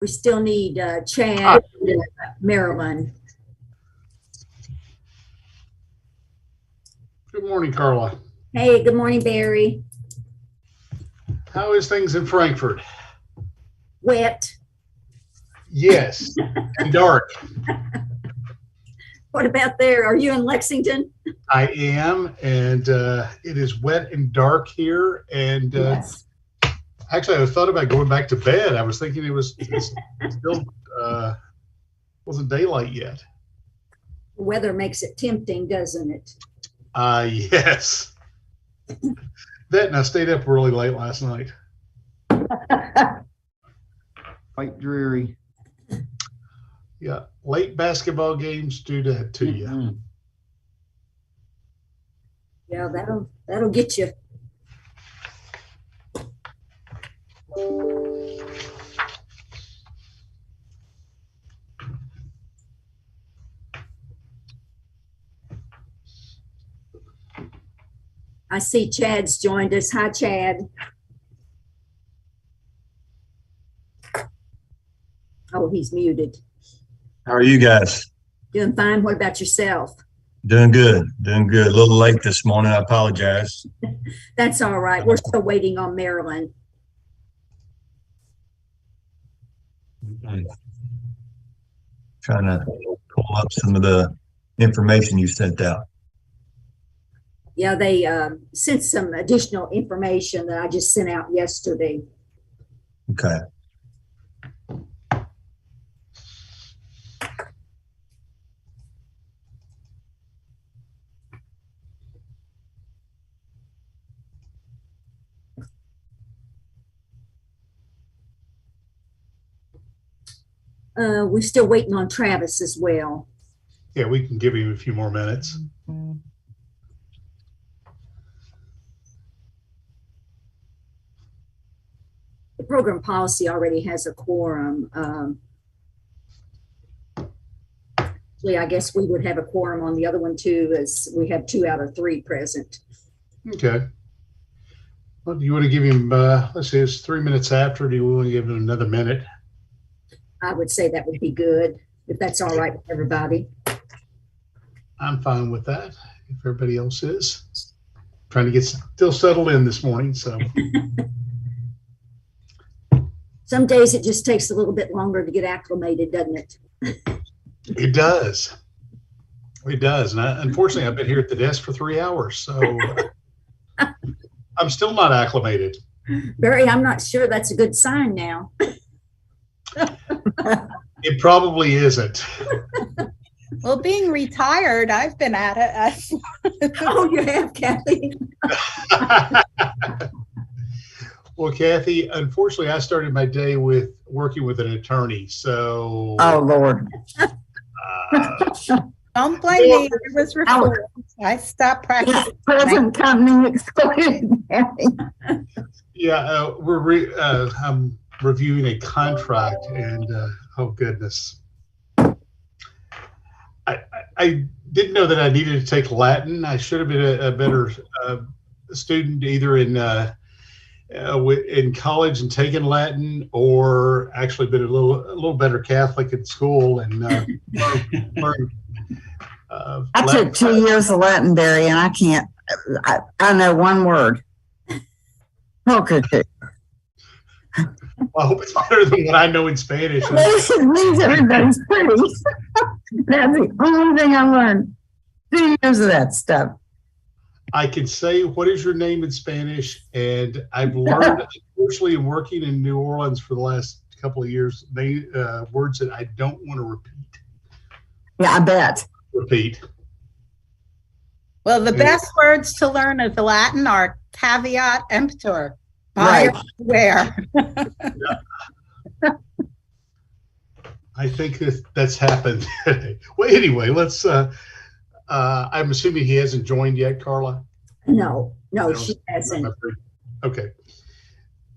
We still need Chad, Marilyn. Good morning, Carla. Hey, good morning, Barry. How is things in Frankfurt? Wet. Yes, and dark. What about there? Are you in Lexington? I am, and it is wet and dark here. And Yes. actually, I thought about going back to bed. I was thinking it's still wasn't daylight yet. The weather makes it tempting, doesn't it? Yes. That, and I stayed up really late last night. Quite dreary. Yeah, late basketball games do that to you. Mm-hmm. Yeah, that'll get you. I see Chad's joined us. Hi, Chad. Oh, he's muted. How are you guys? Doing fine. What about yourself? Doing good. Doing good. A little late this morning. I apologize. That's all right. We're still waiting on Marilyn. Trying to pull up some of the information you sent out. Yeah, they sent some additional information that I just sent out yesterday. Okay. We're still waiting on Travis as well. Yeah, we can give him a few more minutes. The program policy already has a quorum. Actually, I guess we would have a quorum on the other one too, as we have 2 out of 3 present. Okay. Well, do you want to give him, let's see, it's 3 minutes after. Do you want to give him another minute? I would say that would be good, if that's all right with everybody. I'm fine with that, if everybody else is. Trying to get still settled in this morning, so. Some days it just takes a little bit longer to get acclimated, doesn't it? It does. It does. And unfortunately, I've been here at the desk for 3 hours, so I'm still not acclimated. Barry, I'm not sure that's a good sign now. It probably isn't. Well, being retired, I've been at it. Oh, you have, Kathy? Well, Kathy, unfortunately, I started my day with working with an attorney. So, oh Lord, Don't blame me. I was reformed. I stopped practicing. present company excluded. yeah, I'm reviewing a contract, and oh goodness, I didn't know that I needed to take Latin. I should have been a better student, either in college and taken Latin, or actually been a little better Catholic in school and learned. I took 2 years of Latin, Barry, and I can't. I know one word. Okay. Well, I hope it's better than what I know in Spanish. It means everybody's pretty. That's the only thing I learned. 2 years of that stuff. I can say, "What is your name?" in Spanish, and I've learned, unfortunately, in working in New Orleans for the last couple of years, words that I don't want to repeat. Yeah, I bet. Well, the best words to learn of the Latin are caveat emptor. Right. Where? I think that's happened. Well, anyway, let's. I'm assuming he hasn't joined yet, Carla. No, she hasn't. Okay.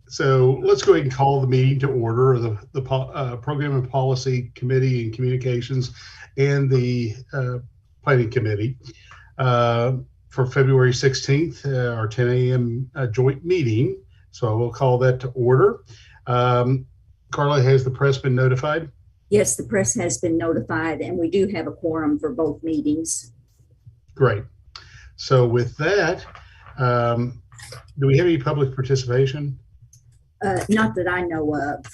So let's go ahead and call the meeting to order. The Program and Policy Committee and Communications and the Planning Committee for February 16th, our 10 a.m. Joint meeting. So I will call that to order. Carla, has the press been notified? Yes, the press has been notified, and we do have a quorum for both meetings. Great. So with that, do we have any public participation? Not that I know of.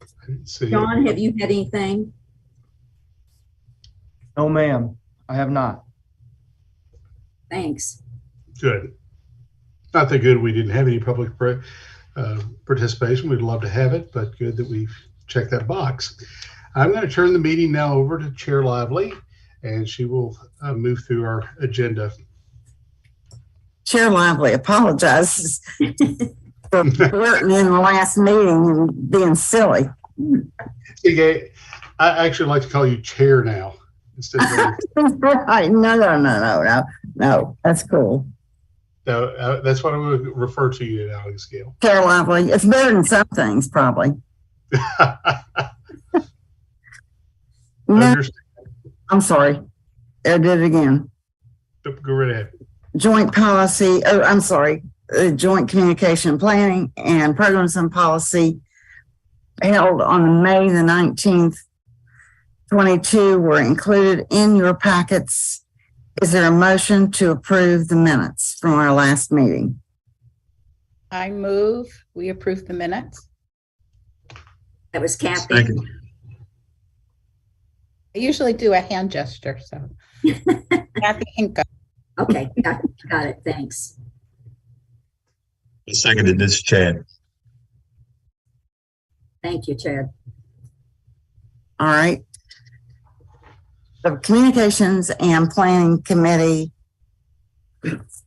I didn't see it. John, have you had anything? No, ma'am, I have not. Thanks. Good. Not that good we didn't have any public participation. We'd love to have it, but good that we've checked that box. I'm going to turn the meeting now over to Chair Lively, and she will move through our agenda. Chair Lively apologizes for flirting in the last meeting and being silly. I actually like to call you Chair now instead of Right. No. That's cool. no, that's what I would refer to you now, Gail. Chair Lively. It's better than some things, probably. No, I'm sorry. I did it again. Go right ahead. Joint policy, joint communication planning and programs and policy held on May the 19th, 22 were included in your packets. Is there a motion to approve the minutes from our last meeting? I move we approve the minutes. That was Kathy. Second. I usually do a hand gesture, so. Kathy can go. Okay, got it. Thanks. I seconded this, Chad. Thank you, Chad. All right. The Communications and Planning Committee,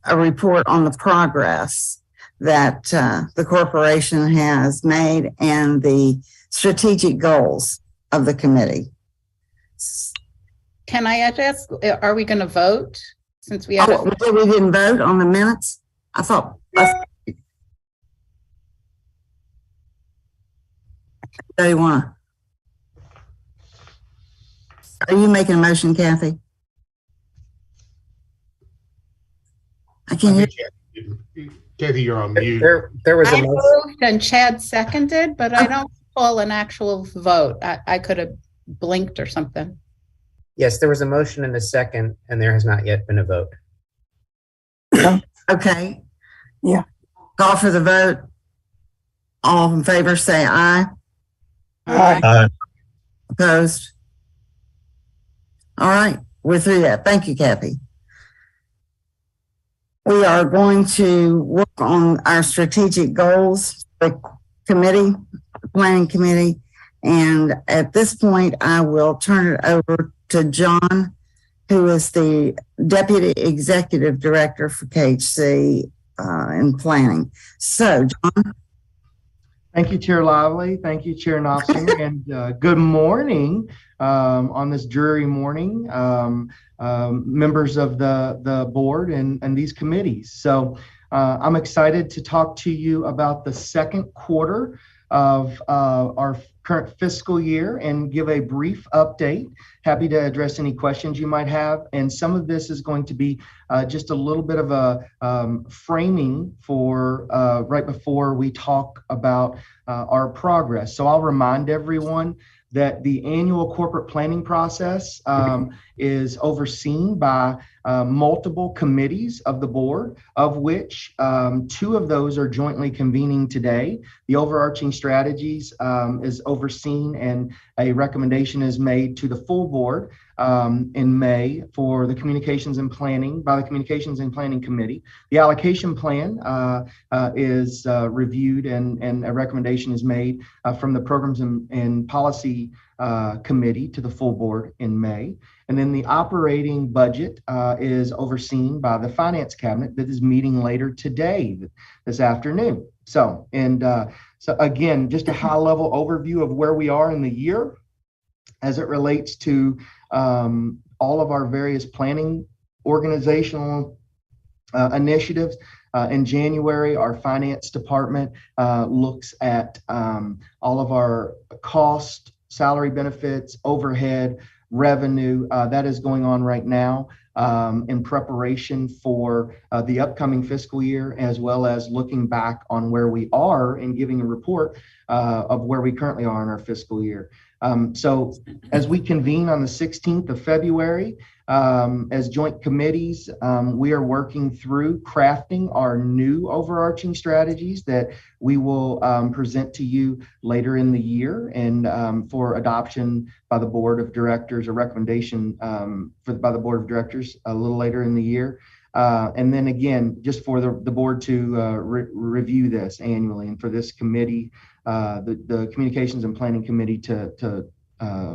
a report on the progress that the corporation has made and the strategic goals of the committee. Can I ask, are we going to vote since we have? Oh, we didn't vote on the minutes? I thought. Do you want? Are you making a motion, Kathy? I can't hear. Kathy, you're on mute. There was I a motion. moved and Chad seconded, but I don't recall an actual vote. I could have blinked or something. Yes, there was a motion and a second, and there has not yet been a vote. Okay. Yeah. Call for the vote. All in favor, say aye. Aye. Opposed? All right, we're through that. Thank you, Kathy. We are going to work on our strategic goals, the committee, the planning committee. And at this point, I will turn it over to John, who is the Deputy Executive Director for KHC in planning. So, John. Thank you, Chair Lively. Thank you, Chair Knopson. And good morning on this dreary morning, members of the board and these committees. So I'm excited to talk to you about the second quarter of our current fiscal year and give a brief update. Happy to address any questions you might have. And some of this is going to be just a little bit of a framing for right before we talk about our progress. So I'll remind everyone that the annual corporate planning process is overseen by multiple committees of the board, of which two of those are jointly convening today. The overarching strategies is overseen and a recommendation is made to the full board in May for the Communications and Planning by the Communications and Planning Committee. The allocation plan is reviewed and a recommendation is made from the Programs and Policy Committee to the full board in May. And then the operating budget is overseen by the Finance Cabinet that is meeting later today, this afternoon. So again, just a high level overview of where we are in the year as it relates to all of our various planning organizational initiatives. In January, our finance department looks at all of our cost, salary, benefits, overhead, revenue. That is going on right now in preparation for the upcoming fiscal year, as well as looking back on where we are and giving a report of where we currently are in our fiscal year. So as we convene on the 16th of February, as joint committees, we are working through crafting our new overarching strategies that we will present to you later in the year and for adoption by the board of directors, a recommendation by the board of directors a little later in the year. And then again, just for the board to review this annually, and for this committee, the Communications and Planning Committee to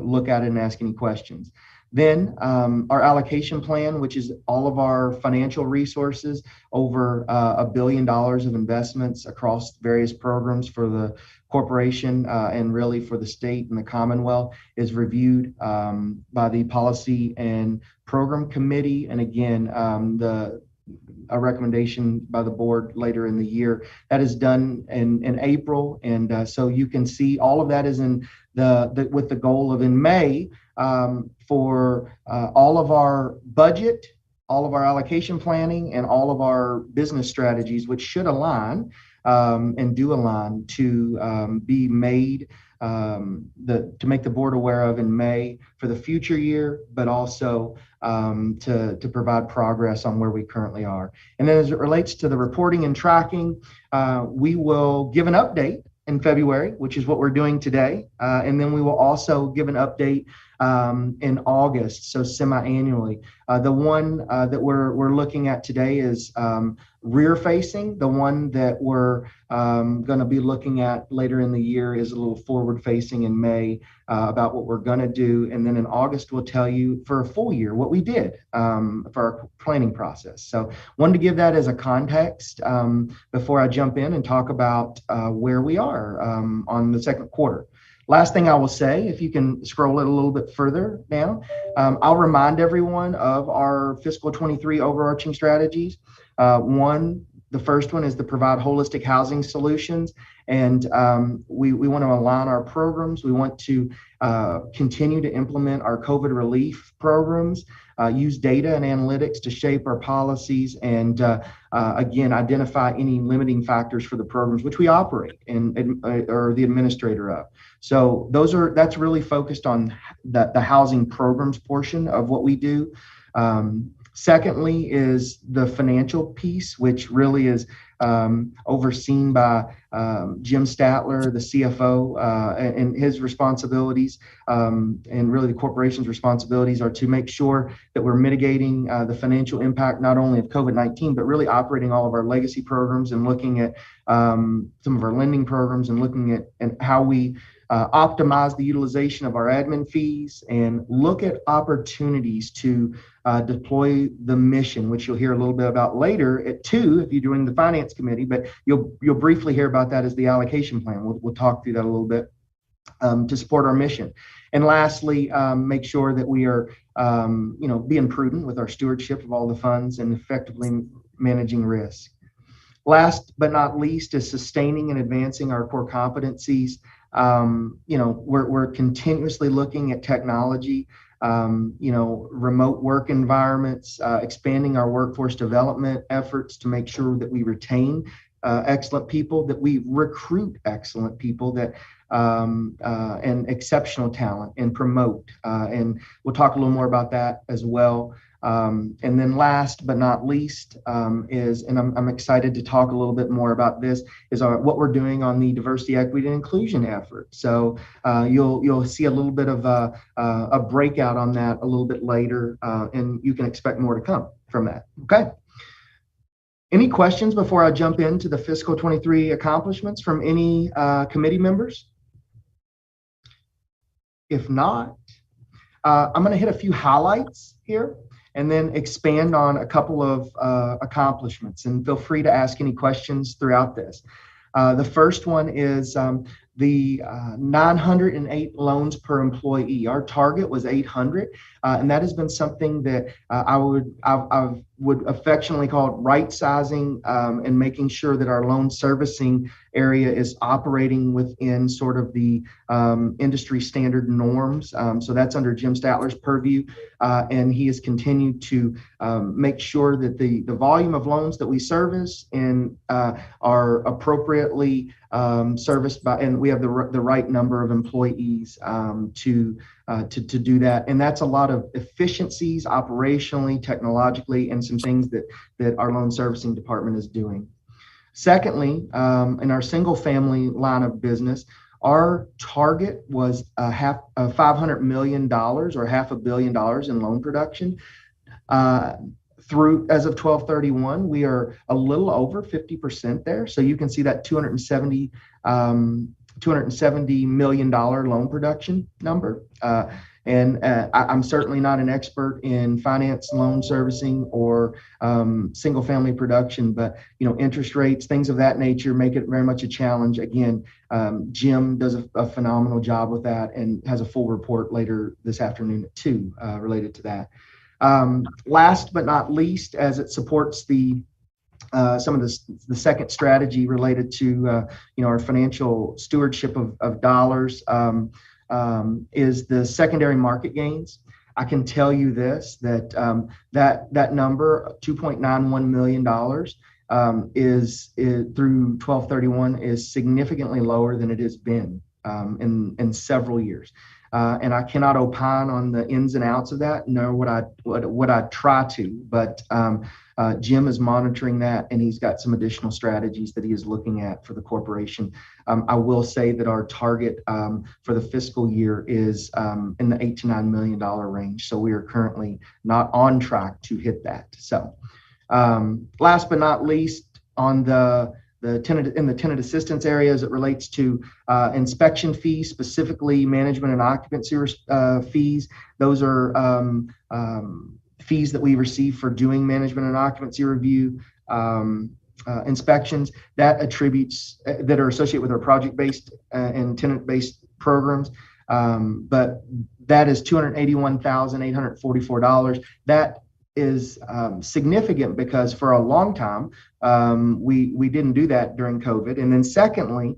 look at it and ask any questions. Then our allocation plan, which is all of our financial resources, over $1 billion of investments across various programs for the corporation and really for the state and the Commonwealth, is reviewed by the Policy and Program Committee. And again, a recommendation by the board later in the year. That is done in April. And so you can see all of that is in with the goal of in May for all of our budget, all of our allocation planning, and all of our business strategies, which should align and do align to be made to make the board aware of in May for the future year, but also to provide progress on where we currently are. And then as it relates to the reporting and tracking, we will give an update in February, which is what we're doing today. And then we will also give an update in August, so semi-annually. The one that we're looking at today is rear facing. The one that we're going to be looking at later in the year is a little forward facing in May about what we're going to do. And then in August, we'll tell you for a full year what we did for our planning process. So wanted to give that as a context before I jump in and talk about where we are on the second quarter. Last thing I will say, if you can scroll it a little bit further down, I'll remind everyone of our fiscal 23 overarching strategies. The first one is to provide holistic housing solutions. And we want to align our programs. We want to continue to implement our COVID relief programs, use data and analytics to shape our policies, and again, identify any limiting factors for the programs which we operate or the administrator of. So that's really focused on the housing programs portion of what we do. Secondly is the financial piece, which really is overseen by Jim Statler, the CFO, and his responsibilities, and really the corporation's responsibilities are to make sure that we're mitigating the financial impact not only of COVID-19, but really operating all of our legacy programs and looking at some of our lending programs and looking at how we optimize the utilization of our admin fees and look at opportunities to deploy the mission, which you'll hear a little bit about later at 2 if you're doing the finance committee, but you'll briefly hear about that as the allocation plan. We'll talk through that a little bit to support our mission. And lastly, make sure that we are being prudent with our stewardship of all the funds and effectively managing risk. Last but not least is sustaining and advancing our core competencies. We're continuously looking at technology, remote work environments, expanding our workforce development efforts to make sure that we retain excellent people, that we recruit excellent people, that and exceptional talent and promote. And we'll talk a little more about that as well. And then last but not least is, and I'm excited to talk a little bit more about this, is what we're doing on the diversity, equity, and inclusion effort. So you'll see a little bit of a breakout on that a little bit later, and you can expect more to come from that. Okay. Any questions before I jump into the fiscal 23 accomplishments from any committee members? If not, I'm going to hit a few highlights here and then expand on a couple of accomplishments, and feel free to ask any questions throughout this. The first one is the 908 loans per employee. Our target was 800, and that has been something that I would affectionately call it right sizing and making sure that our loan servicing area is operating within sort of the industry standard norms. So that's under Jim Statler's purview, and he has continued to make sure that the volume of loans that we service and are appropriately serviced by, and we have the right number of employees to do that. And that's a lot of efficiencies operationally, technologically, and some things that our loan servicing department is doing. Secondly, in our single family line of business, our target was $500 million or $500 million in loan production. Through as of 12/31, we are a little over 50% there. So you can see that $270 million loan production number. I'm certainly not an expert in finance, loan servicing, or single family production, but interest rates, things of that nature make it very much a challenge. Again, Jim does a phenomenal job with that and has a full report later this afternoon at 2 related to that. Last but not least, as it supports some of the second strategy related to our financial stewardship of dollars, is the secondary market gains. I can tell you this, that number, $2.91 million, is through 12/31 is significantly lower than it has been in several years. And I cannot opine on the ins and outs of that, nor would I try to, but Jim is monitoring that, and he's got some additional strategies that he is looking at for the corporation. I will say that our target for the fiscal year is in the $8 to $9 million range. So we are currently not on track to hit that. So last but not least, on the tenant assistance area as it relates to inspection fees, specifically management and occupancy fees. Those are fees that we receive for doing management and occupancy review inspections that are associated with our project-based and tenant-based programs. But that is $281,844. That is significant because for a long time we didn't do that during COVID. And then secondly,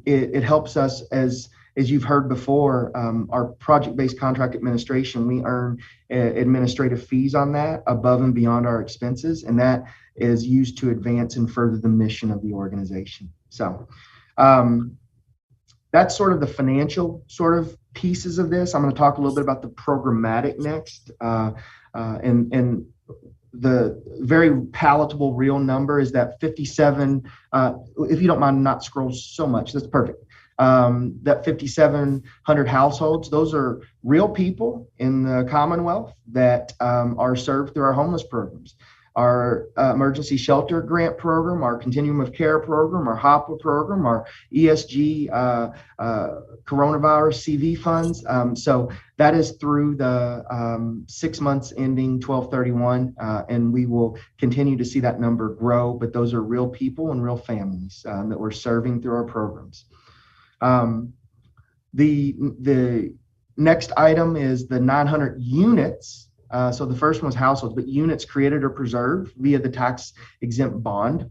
it helps us, as you've heard before, our project-based contract administration, we earn administrative fees on that above and beyond our expenses, and that is used to advance and further the mission of the organization. So that's sort of the financial sort of pieces of this. I'm going to talk a little bit about the programmatic next. And the very palatable real number is that 57, if you don't mind not scroll so much, that's perfect. That 5,700 households, those are real people in the Commonwealth that are served through our homeless programs, our emergency shelter grant program, our continuum of care program, our HOPWA program, our ESG coronavirus CV funds. So that is through the 6 months ending 12/31, and we will continue to see that number grow. But those are real people and real families that we're serving through our programs. The next item is the 900 units. So the first one was households, but units created or preserved via the tax exempt bond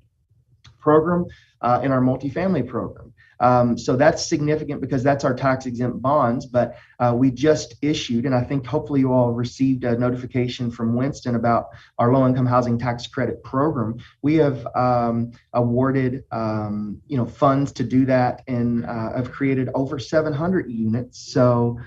program in our multifamily program. So that's significant because that's our tax exempt bonds, but we just issued, and I think hopefully you all received a notification from Winston about our low income housing tax credit program. We have awarded funds to do that, and have created over 700 units. So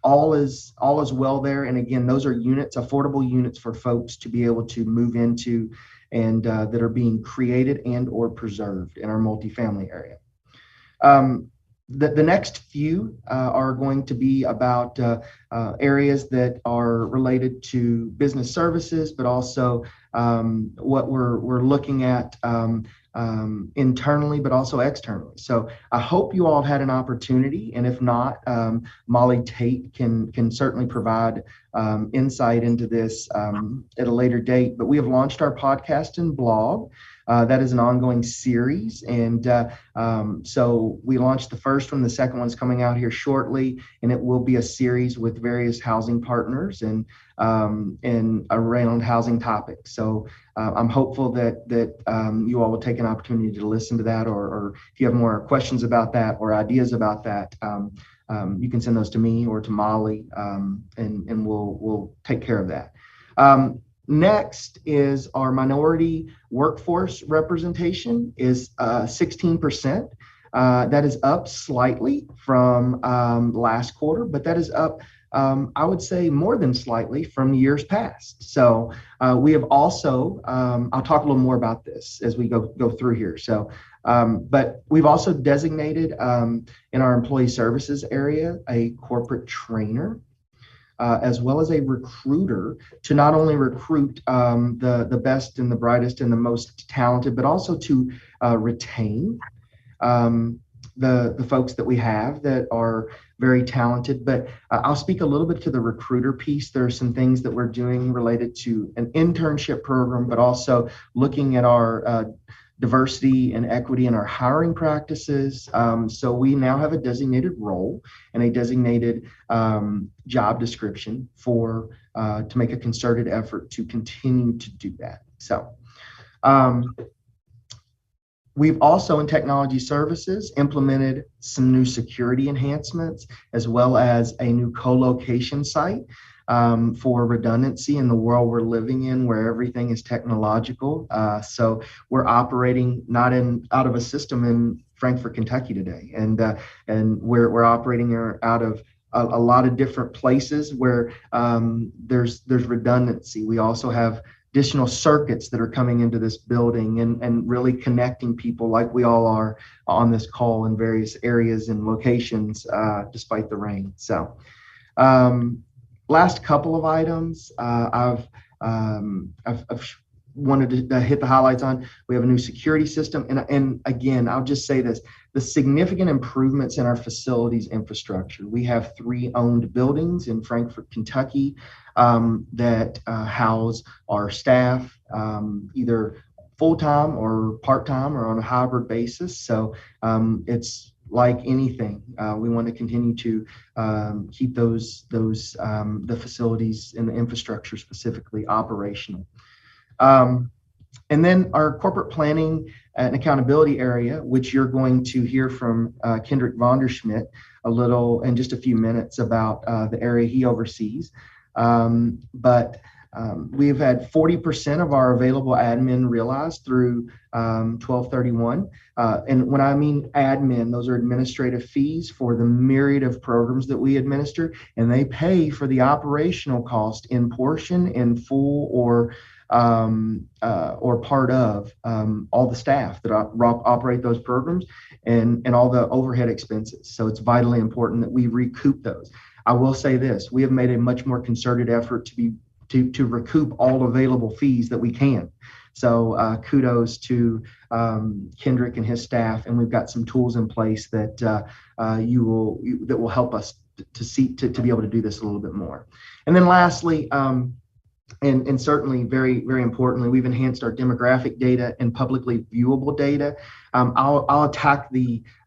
all is well there. And again, those are units, affordable units for folks to be able to move into, and that are being created and or preserved in our multifamily area. The next few are going to be about areas that are related to business services, but also what we're looking at internally, but also externally. So I hope you all had an opportunity, and if not, Molly Tate can certainly provide insight into this at a later date. But we have launched our podcast and blog. That is an ongoing series. And so we launched the first one. The second one's coming out here shortly, and it will be a series with various housing partners and around housing topics. So I'm hopeful that you all will take an opportunity to listen to that, or if you have more questions about that or ideas about that, you can send those to me or to Molly, and we'll take care of that. Next is our minority workforce representation is 16%. That is up slightly from last quarter, but that is up, I would say, more than slightly from years past. So we have also, I'll talk a little more about this as we go through here. So, but we've also designated in our employee services area a corporate trainer, as well as a recruiter, to not only recruit the best and the brightest and the most talented, but also to retain the folks that we have that are very talented. But I'll speak a little bit to the recruiter piece. There are some things that we're doing related to an internship program, but also looking at our diversity and equity in our hiring practices. So we now have a designated role and a designated job description for to make a concerted effort to continue to do that. So we've also, in technology services, implemented some new security enhancements, as well as a new co-location site for redundancy in the world we're living in, where everything is technological. So we're operating not out of a system in Frankfort, Kentucky today, and we're operating out of a lot of different places where there's redundancy. We also have additional circuits that are coming into this building and really connecting people like we all are on this call in various areas and locations, despite the rain. So last couple of items I've wanted to hit the highlights on. We have a new security system. And again, I'll just say this, the significant improvements in our facilities infrastructure. We have 3 owned buildings in Frankfort, Kentucky, that house our staff, either full-time or part-time or on a hybrid basis. So it's like anything, we want to continue to keep the facilities and the infrastructure specifically operational. And then our corporate planning and accountability area, which you're going to hear from Kendrick Vonderschmidt a little in just a few minutes about the area he oversees. But we've had 40% of our available admin realized through 12/31. And when I mean admin, those are administrative fees for the myriad of programs that we administer, and they pay for the operational cost in portion, in full, or part of all the staff that operate those programs and all the overhead expenses. So it's vitally important that we recoup those. I will say this, we have made a much more concerted effort to recoup all available fees that we can. So kudos to Kendrick and his staff, and we've got some tools in place that that will help us to be able to do this a little bit more. And then lastly, and certainly very, very importantly, we've enhanced our demographic data and publicly viewable data. I'll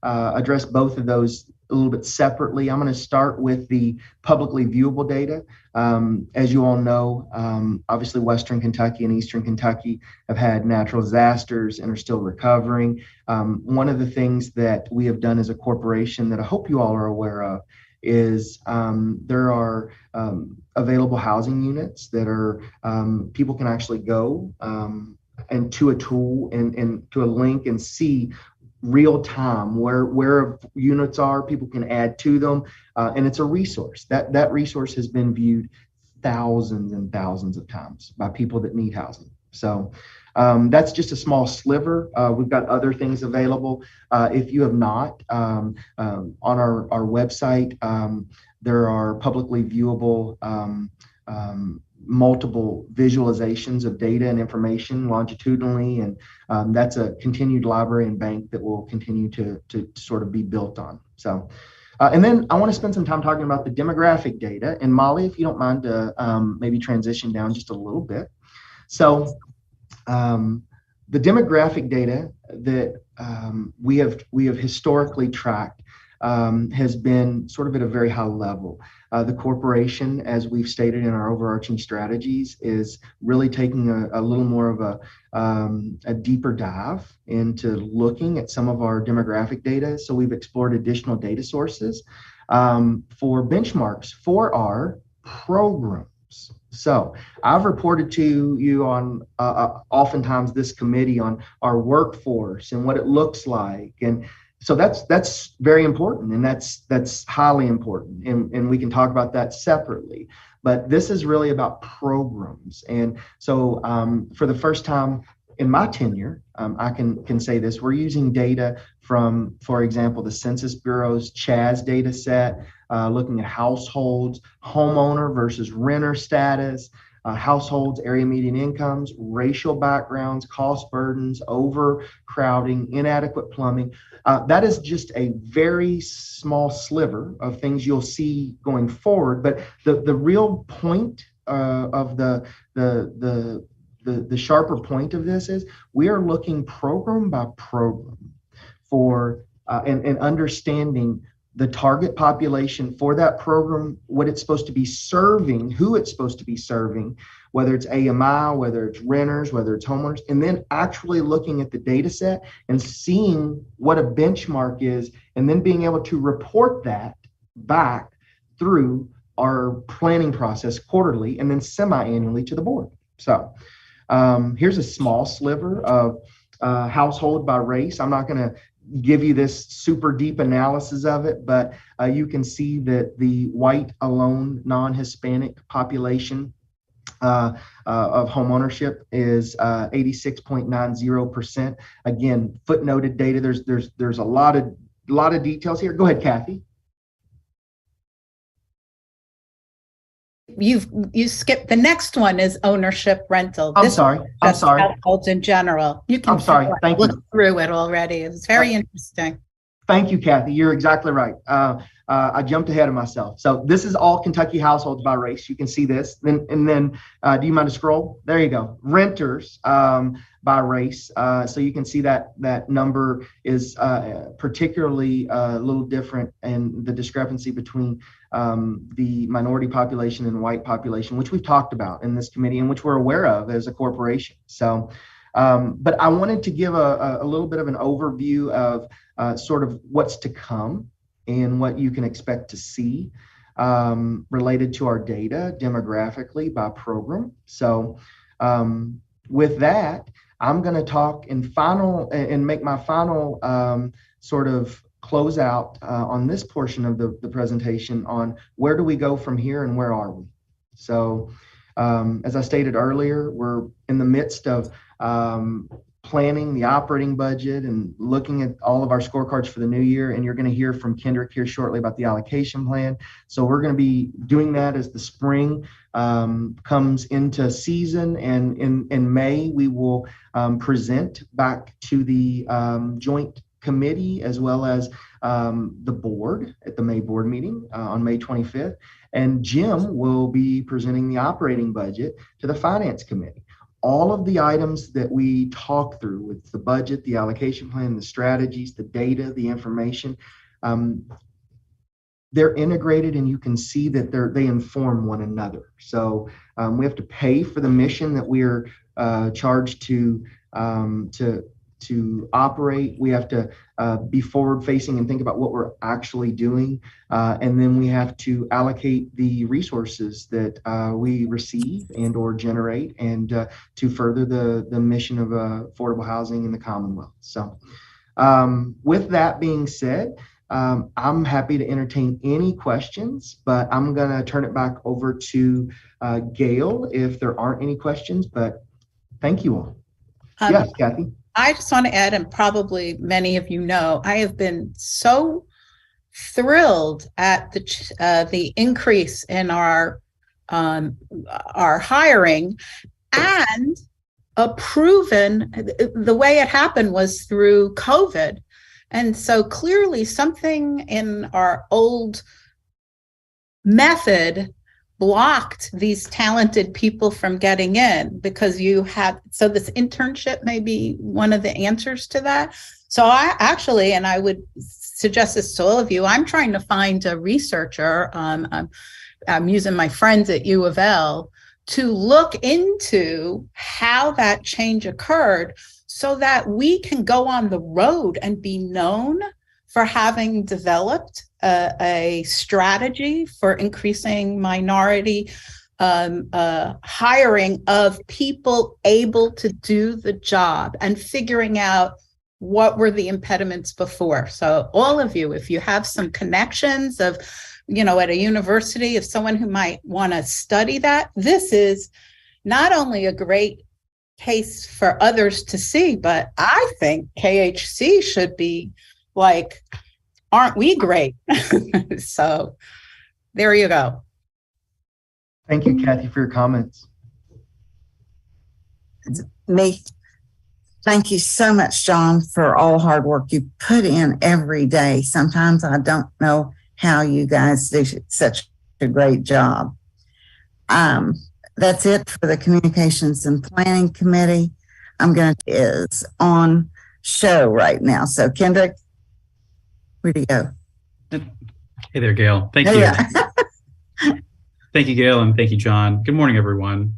address both of those a little bit separately. I'm going to start with the publicly viewable data. As you all know, obviously Western Kentucky and Eastern Kentucky have had natural disasters and are still recovering. One of the things that we have done as a corporation that I hope you all are aware of is there are available housing units that are people can actually go and to a tool and to a link and see real time where units are. People can add to them, and it's a resource. That resource has been viewed thousands and thousands of times by people that need housing. So that's just a small sliver. We've got other things available. If you have not, on our website, there are publicly viewable multiple visualizations of data and information longitudinally, and that's a continued library and bank that will continue to sort of be built on. So, and then I want to spend some time talking about the demographic data. And Molly, if you don't mind to maybe transition down just a little bit. So the demographic data that we have historically tracked has been sort of at a very high level. The corporation, as we've stated in our overarching strategies, is really taking a little more of a deeper dive into looking at some of our demographic data. So we've explored additional data sources for benchmarks for our programs. So I've reported to you on oftentimes this committee on our workforce and what it looks like, and so that's very important, and that's highly important, and we can talk about that separately. But this is really about programs, and so for the first time in my tenure, I can say this: we're using data from, for example, the Census Bureau's CHAZ data set, looking at households, homeowner versus renter status, households, area median incomes, racial backgrounds, cost burdens, overcrowding, inadequate plumbing. That is just a very small sliver of things you'll see going forward. But the real point of the sharper point of this is we are looking program by program for and understanding the target population for that program, what it's supposed to be serving, who it's supposed to be serving, whether it's AMI, whether it's renters, whether it's homeowners, and then actually looking at the data set and seeing what a benchmark is, and then being able to report that back through our planning process quarterly and then semi-annually to the board. So here's a small sliver of household by race. I'm not going to give you this super deep analysis of it, but you can see that the white alone non-Hispanic population of home ownership is 86.90%. Again, footnoted data. There's a lot of details here. Go ahead, Kathy. You skipped the next one is ownership rental. I'm sorry. Households in general. You can Thank look you. through it already. It's very interesting. Thank you, Kathy. You're exactly right. I jumped ahead of myself. So this is all Kentucky households by race. You can see this. Then do you mind to scroll? There you go. Renters by race. So you can see that number is particularly a little different, and the discrepancy between the minority population and white population, which we've talked about in this committee and which we're aware of as a corporation. So, but I wanted to give a little bit of an overview of sort of what's to come and what you can expect to see related to our data demographically by program. So with that, I'm going to talk and make my final sort of close out on this portion of the presentation on where do we go from here and where are we. So as I stated earlier, we're in the midst of planning the operating budget and looking at all of our scorecards for the new year. And you're going to hear from Kendrick here shortly about the allocation plan. So we're going to be doing that as the spring comes into season. And in May, we will present back to the joint committee as well as the board at the May board meeting on May 25th. And Jim will be presenting the operating budget to the finance committee. All of the items that we talk through with the budget, the allocation plan, the strategies, the data, the information, they're integrated, and you can see that they inform one another. So we have to pay for the mission that we're charged to operate. We have to be forward facing and think about what we're actually doing. And then we have to allocate the resources that we receive and or generate and to further the mission of affordable housing in the Commonwealth. So with that being said, I'm happy to entertain any questions, but I'm going to turn it back over to Gail if there aren't any questions, but thank you all. Yes, Kathy. I just want to add, and probably many of you know, I have been so thrilled at the increase in our hiring, and the way it happened was through COVID. And so clearly something in our old method blocked these talented people from getting in because you have, so this internship may be one of the answers to that. So I actually, and I would suggest this to all of you, I'm trying to find a researcher. I'm using my friends at U of L to look into how that change occurred so that we can go on the road and be known for having developed a strategy for increasing minority hiring of people able to do the job and figuring out what were the impediments before. So all of you, if you have some connections of, at a university, of someone who might want to study that, this is not only a great case for others to see, but I think KHC should be like, aren't we great? So there you go. Thank you, Kathy, for your comments. Me. Thank you so much, John, for all hard work you put in every day. Sometimes I don't know how you guys do such a great job. That's it for the Communications and Planning Committee. Is on show right now. So Kendrick, where'd he go? Hey there, Gail. Thank you. Yeah. Thank you, Gail, and thank you, John. Good morning, everyone.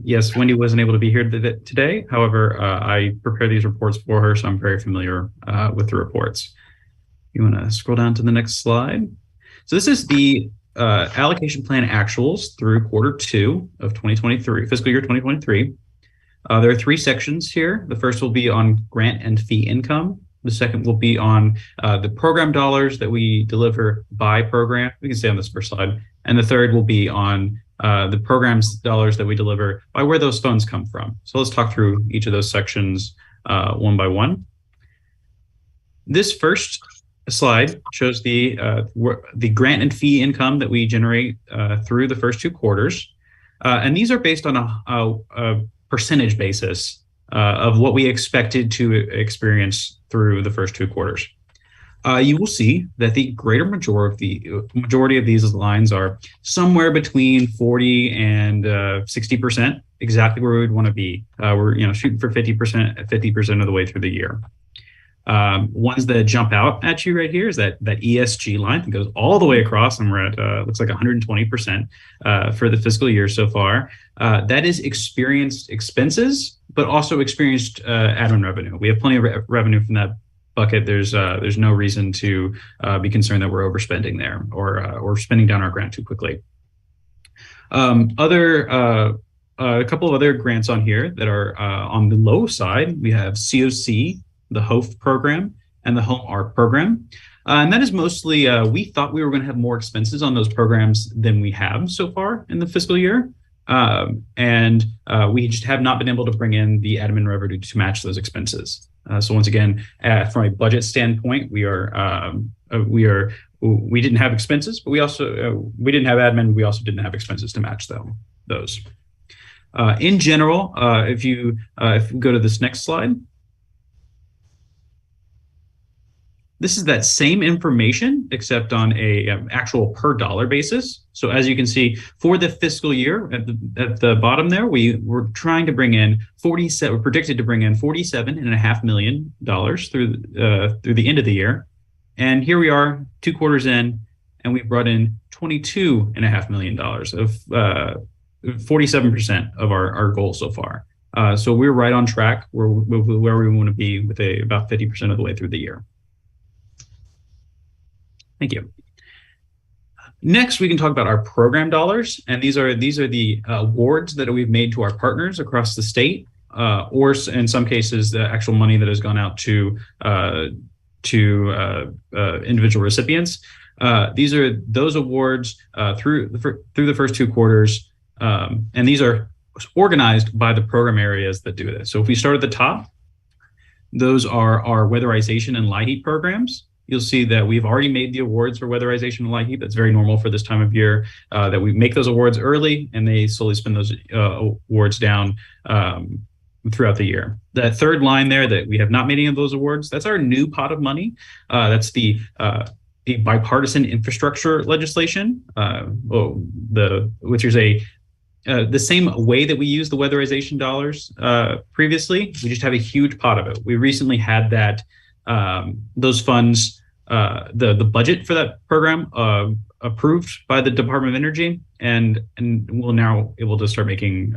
Yes, Wendy wasn't able to be here today. However, I prepare these reports for her, so I'm very familiar with the reports. You want to scroll down to the next slide? So this is the allocation plan actuals through Q2 of 2023, fiscal year 2023. There are 3 sections here. The first will be on grant and fee income. The second will be on the program dollars that we deliver by program. We can stay on this first slide. And the third will be on the programs dollars that we deliver by where those funds come from. So let's talk through each of those sections one by one. This first slide shows the grant and fee income that we generate through the first 2 quarters. And these are based on a percentage basis of what we expected to experience through the first 2 quarters. You will see that the greater majority of these lines are somewhere between 40 and 60%, exactly where we would want to be. We're shooting for 50% of the way through the year. Ones that jump out at you right here is that ESG line that goes all the way across, and we're at looks like 120% for the fiscal year so far. That is experienced expenses, but also experienced admin revenue. We have plenty of revenue from that bucket. There's no reason to be concerned that we're overspending there or spending down our grant too quickly. A couple of other grants on here that are on the low side. We have COC, the HOF program, and the Home Art program. And that is mostly, we thought we were going to have more expenses on those programs than we have so far in the fiscal year. And we just have not been able to bring in the admin revenue to match those expenses. So once again, from a budget standpoint, we didn't have expenses, but we didn't have admin. We also didn't have expenses to match those. In general, if you go to this next slide, this is that same information, except on a actual per dollar basis. So as you can see, for the fiscal year at the bottom there, we were trying to bring in we're predicted to bring in $47.5 million through the end of the year. And here we are 2 quarters in, and we brought in $22.5 million of 47% of our goal so far. So we're right on track where we want to be with about 50% of the way through the year. Thank you. Next, we can talk about our program dollars, and these are the awards that we've made to our partners across the state, or in some cases, the actual money that has gone out to individual recipients. These are those awards through the first 2 quarters, and these are organized by the program areas that do this. So if we start at the top, those are our weatherization and LIHEAP programs. You'll see that we've already made the awards for weatherization and LIHEAP. That's very normal for this time of year, that we make those awards early and they slowly spin those awards down throughout the year. That third line there that we have not made any of those awards, that's our new pot of money. That's the a bipartisan infrastructure legislation, which is the same way that we use the weatherization dollars previously. We just have a huge pot of it. We recently had that those funds, the budget for that program approved by the Department of Energy, and we'll now able to start making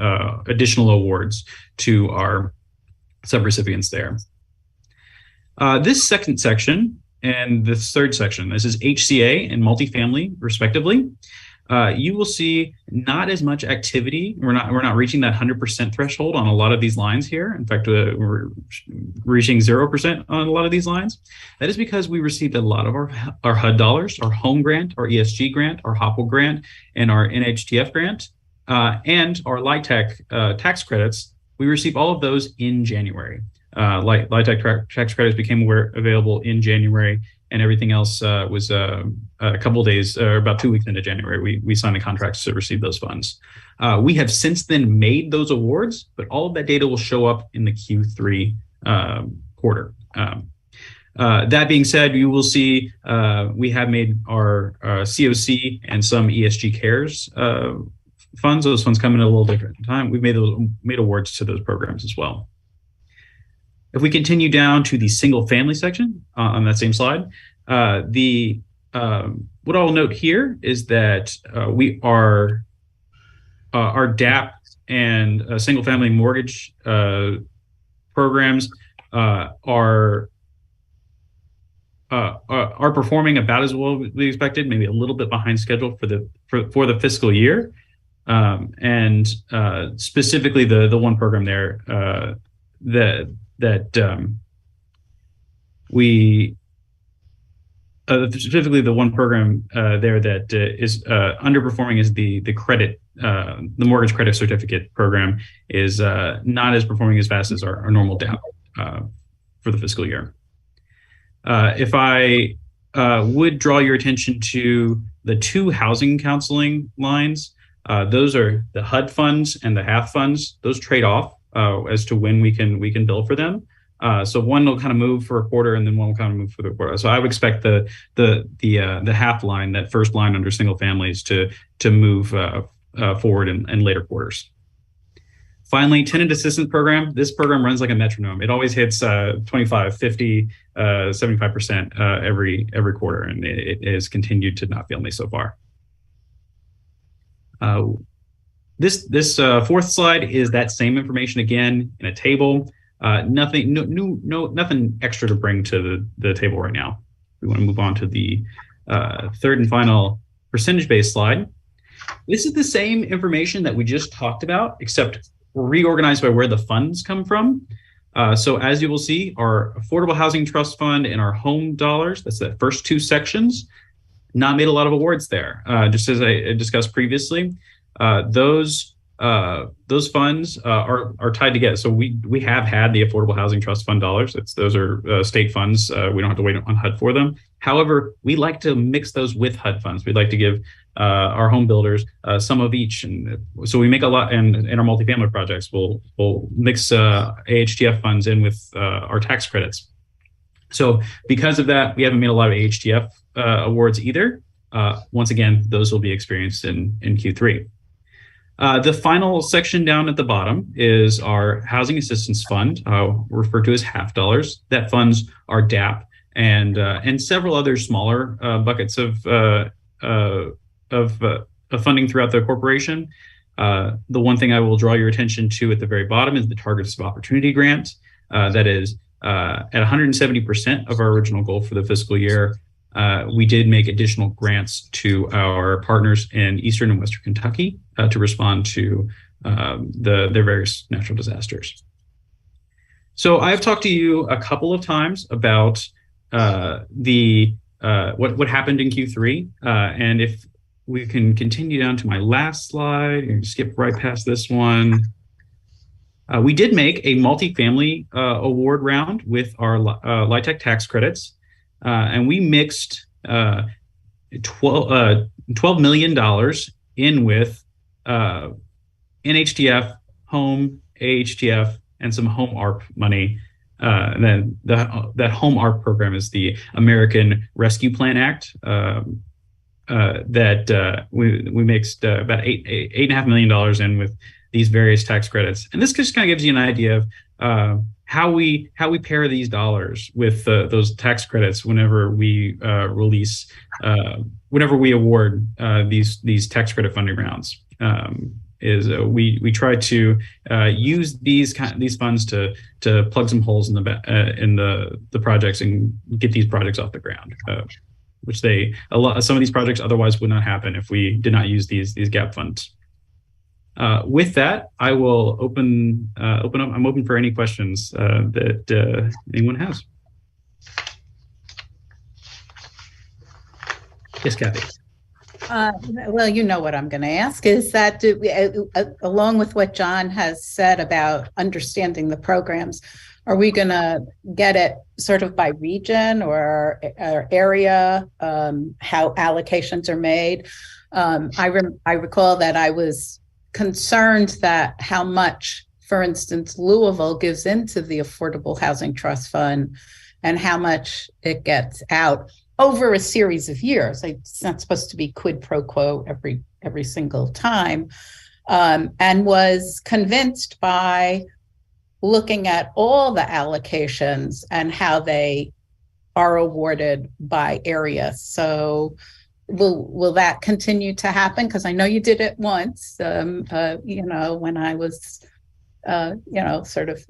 additional awards to our subrecipients there. This second section and this third section, this is HCA and multifamily, respectively. You will see not as much activity. We're not reaching that 100% threshold on a lot of these lines here. In fact, we're reaching 0% on a lot of these lines. That is because we received a lot of our HUD dollars, our home grant, our ESG grant, our HOPWell grant, and our NHTF grant, and our LIHTC tax credits. We received all of those in January. LIHTC tax credits became available in January, and everything else was a couple of days, or about 2 weeks into January, we signed the contracts to receive those funds. We have since then made those awards, but all of that data will show up in the Q3 quarter. That being said, you will see we have made our COC and some ESG cares funds. Those funds come in at a little different time. We've made awards to those programs as well. If we continue down to the single family section on that same slide, what I'll note here is that our DAP and single family mortgage programs are performing about as well as we expected, maybe a little bit behind schedule for the fiscal year, and specifically the one program there specifically the one program there that is underperforming is the credit, the mortgage credit certificate program is not as performing as fast as our normal DAP for the fiscal year. If I would draw your attention to the two housing counseling lines, those are the HUD funds and the HAF funds. Those trade off as to when we can bill for them. So one will kind of move for a quarter, and then one will kind of move for the quarter. So I would expect the HAF line, that first line under single families, to move forward in later quarters. Finally, tenant assistance program. This program runs like a metronome. It always hits 25, 50, 75% every quarter, and it has continued to not fail me so far. This fourth slide is that same information again in a table. Nothing extra to bring to the table right now. We want to move on to the third and final percentage-based slide. This is the same information that we just talked about, except reorganized by where the funds come from. So as you will see, our Affordable Housing Trust Fund and our home dollars, that's the first two sections, not made a lot of awards there. Just as I discussed previously, those funds are tied together. So we have had the Affordable Housing Trust Fund dollars. Those are state funds. We don't have to wait on HUD for them. However, we like to mix those with HUD funds. We'd like to give our home builders some of each, and so we make a lot. And in our multifamily projects, we'll mix AHTF funds in with our tax credits. So because of that, we haven't made a lot of AHTF awards either. Once again, those will be experienced in Q3. The final section down at the bottom is our Housing Assistance Fund, referred to as HAF dollars. That funds our DAP and several other smaller buckets of funding throughout the corporation. The one thing I will draw your attention to at the very bottom is the Targets of Opportunity grant. That is at 170% of our original goal for the fiscal year. We did make additional grants to our partners in Eastern and Western Kentucky to respond to their various natural disasters. So I've talked to you a couple of times about what happened in Q3, and if we can continue down to my last slide and skip right past this one. We did make a multifamily award round with our LIHTC tax credits. And we mixed $12 million in with NHTF, home, AHTF, and some home ARP money And then that Home ARP program is the American Rescue Plan Act that we mixed about $8.5 million in with these various tax credits. And this just kind of gives you an idea of how we pair these dollars with those tax credits whenever we whenever we award these tax credit funding rounds. We try to use these funds to plug some holes in the projects and get these projects off the ground, which some of these projects otherwise would not happen if we did not use these gap funds. With that, I will open up. I'm open for any questions that anyone has. Yes, Kathy. Well, you know what I'm going to ask is that along with what John has said about understanding the programs, are we going to get it sort of by region or area, how allocations are made? I recall that I was concerned that how much, for instance, Louisville gives into the Affordable Housing Trust Fund and how much it gets out over a series of years. It's not supposed to be quid pro quo every single time, and was convinced by looking at all the allocations and how they are awarded by area. So will that continue to happen? Because I know you did it once, when I was, sort of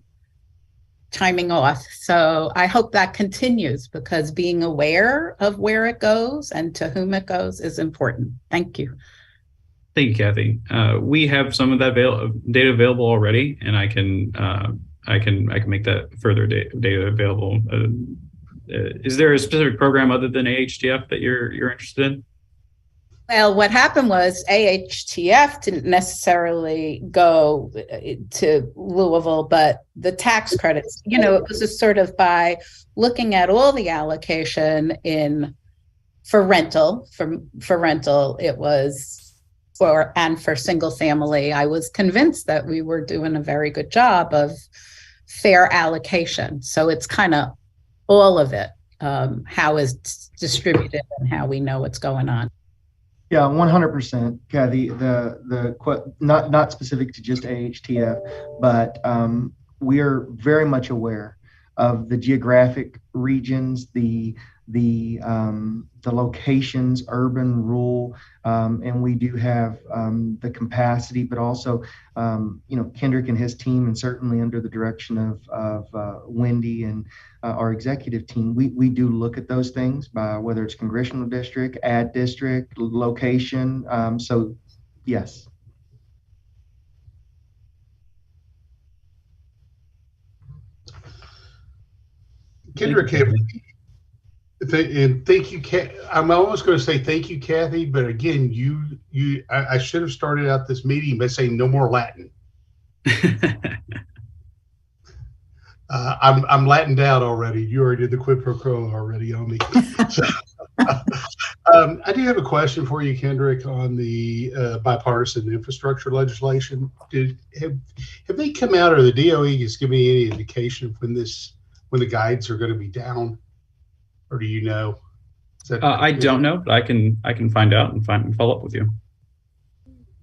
timing off. So I hope that continues, because being aware of where it goes and to whom it goes is important. Thank you. Thank you, Kathy. We have some of that data available already, and I can make that further data available. Is there a specific program other than AHTF that you're interested in? Well, what happened was AHTF didn't necessarily go to Louisville, but the tax credits, it was just sort of by looking at all the allocation for rental, it was for single family. I was convinced that we were doing a very good job of fair allocation. So it's kind of all of it, how it's distributed and how we know what's going on. Yeah, 100%, Kathy. Not specific to just AHTF, but we are very much aware of the geographic regions, the locations, urban, rural, and we do have the capacity, but also, Kendrick and his team, and certainly under the direction of Wendy and our executive team, we do look at those things by whether it's congressional district, ad district, location. So, yes. Kendrick, and thank you, I'm almost going to say thank you, Kathy, but again, I should have started out this meeting by saying no more Latin. I'm Latined out already. You already did the quid pro quo already on me. So, I do have a question for you, Kendrick, on the bipartisan infrastructure legislation. Have they come out, or the DOE has given me any indication of when the guides are going to be down? Or do you know? I don't know, but I can find out and follow up with you.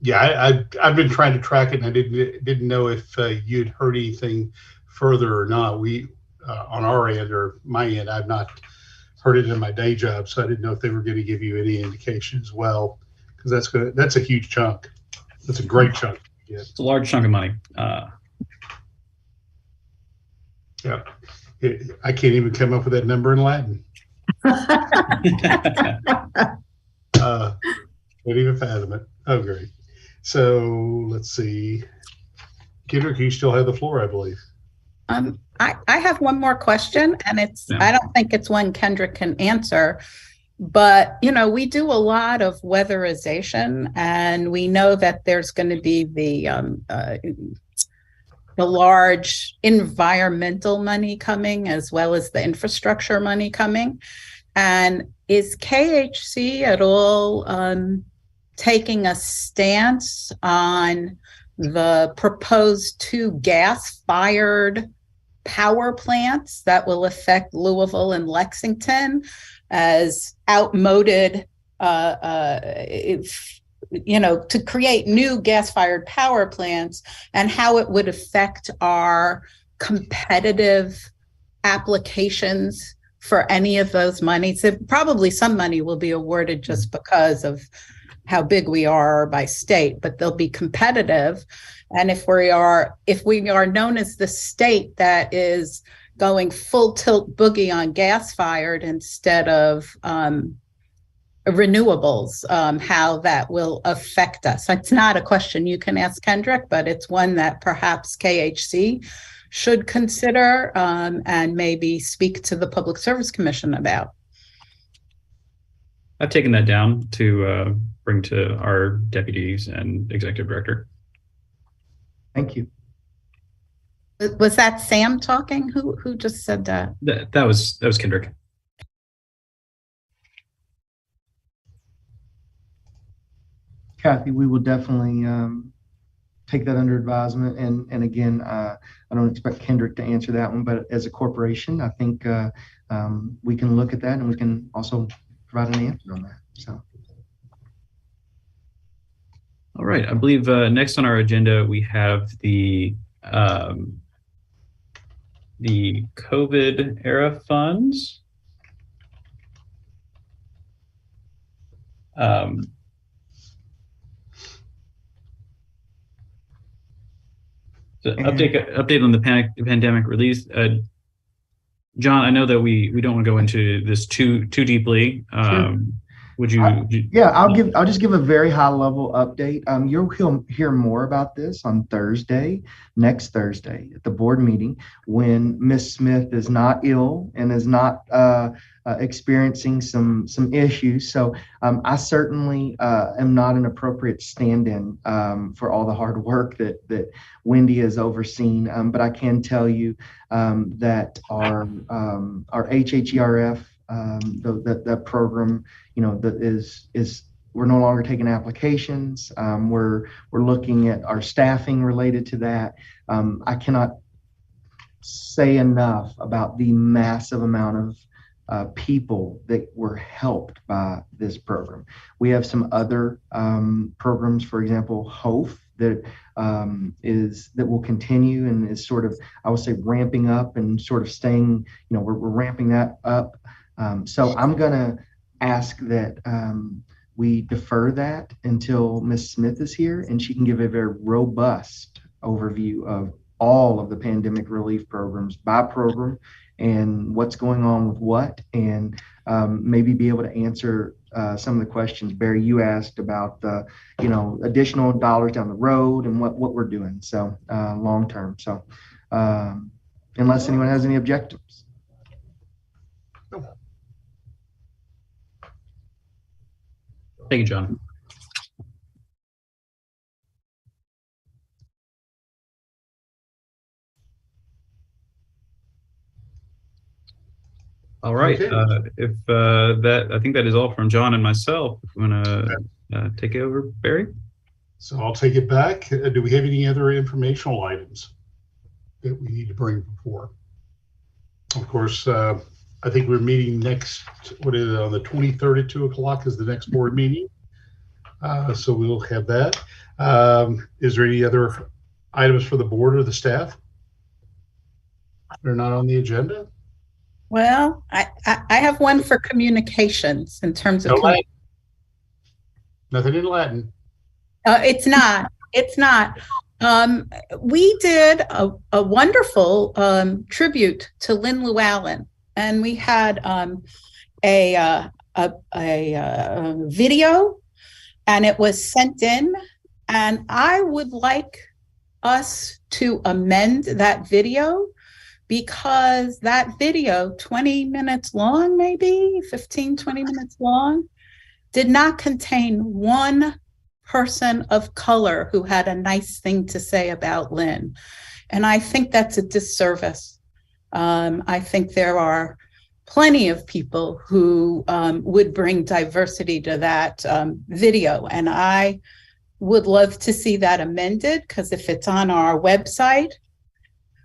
Yeah, I've been trying to track it, and I didn't know if you'd heard anything further or not. We on our end, or my end, I've not heard it in my day job, so I didn't know if they were going to give you any indication as well, because that's a huge chunk. That's a great chunk. Yeah. It's a large chunk of money. Yeah, I can't even come up with that number in Latin. Can't even fathom it. Oh, great. So let's see. Kendrick, you still have the floor, I believe. I have one more question, and I don't think it's one Kendrick can answer, but we do a lot of weatherization, and we know that there's going to be the large environmental money coming, as well as the infrastructure money coming. And is KHC at all taking a stance on the proposed 2 gas-fired power plants that will affect Louisville and Lexington as outmoded, to create new gas-fired power plants, and how it would affect our competitive applications for any of those monies. Probably some money will be awarded just because of how big we are by state, but they'll be competitive. And if we are known as the state that is going full tilt boogie on gas fired instead of renewables, how that will affect us. It's not a question you can ask Kendrick, but it's one that perhaps KHC should consider and maybe speak to the Public Service Commission about. I've taken that down to bring to our deputies and executive director. Thank you. Was that Sam talking? Who just said that? That was Kendrick. Kathy, we will definitely take that under advisement. And again, I don't expect Kendrick to answer that one, but as a corporation, I think we can look at that and we can also provide an answer on that. So. All right, I believe next on our agenda we have the COVID era funds. So update on the pandemic relief. John, I know that we don't want to go into this too deeply. Sure. Would you? Yeah, I'll just give a very high level update. You'll hear more about this on next Thursday at the board meeting, when Ms. Smith is not ill and is not experiencing some issues. So I certainly am not an appropriate stand-in for all the hard work that Wendy has overseen. But I can tell you that our HHERF, that program, that is we're no longer taking applications. We're looking at our staffing related to that. I cannot say enough about the massive amount of people that were helped by this program. We have some other programs, for example, HOPE, that will continue and is sort of, I would say, ramping up and sort of staying, we're ramping that up. So I'm going to ask that we defer that until Ms. Smith is here and she can give a very robust overview of all of the pandemic relief programs by program and what's going on with what, and maybe be able to answer some of the questions, Barry, you asked about the, additional dollars down the road and what we're doing. So long term. So unless anyone has any objectives. Thank you, John. All right. Okay. If I think that is all from John and myself. If you want to take it over, Barry. So I'll take it back. Do we have any other informational items that we need to bring before? Of course, I think we're meeting next, on the 23rd at 2 o'clock is the next board meeting. So we'll have that. Is there any other items for the board or the staff? They're not on the agenda? Well, I have one for communications in terms of. Nothing in Latin. It's not. It's not. We did a wonderful tribute to Lynn Llewellyn, and we had a video, and it was sent in. And I would like us to amend that video, because that video, 20 minutes long, maybe 15, 20 minutes long, did not contain one person of color who had a nice thing to say about Lynn. And I think that's a disservice. I think there are plenty of people who would bring diversity to that video. And I would love to see that amended, because if it's on our website,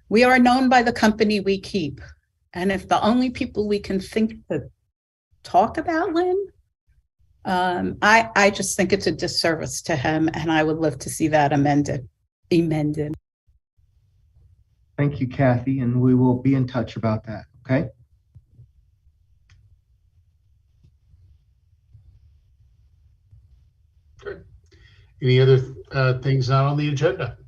We are known by the company we keep. And if the only people we can think to talk about Lynn, I just think it's a disservice to him, and I would love to see that amended. Thank you, Kathy, and we will be in touch about that, okay? Good. Any other things not on the agenda?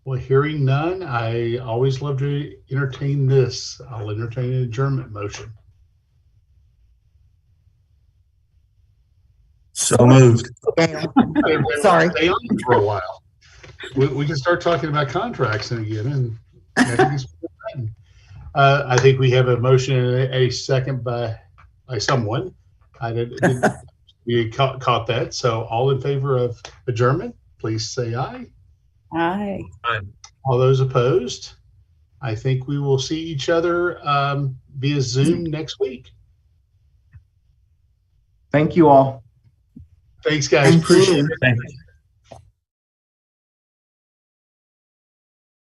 Well, hearing none, I always love to entertain this. I'll entertain an adjournment motion. So moved. Sorry. Stay on for a while. We can start talking about contracts again, and I think we have a motion and a second by someone. I didn't you caught that. So all in favor of adjournment, please say aye. Aye. All those opposed, I think we will see each other via Zoom next week. Thank you all. Thanks, guys. Thank Appreciate you. it. Thank you.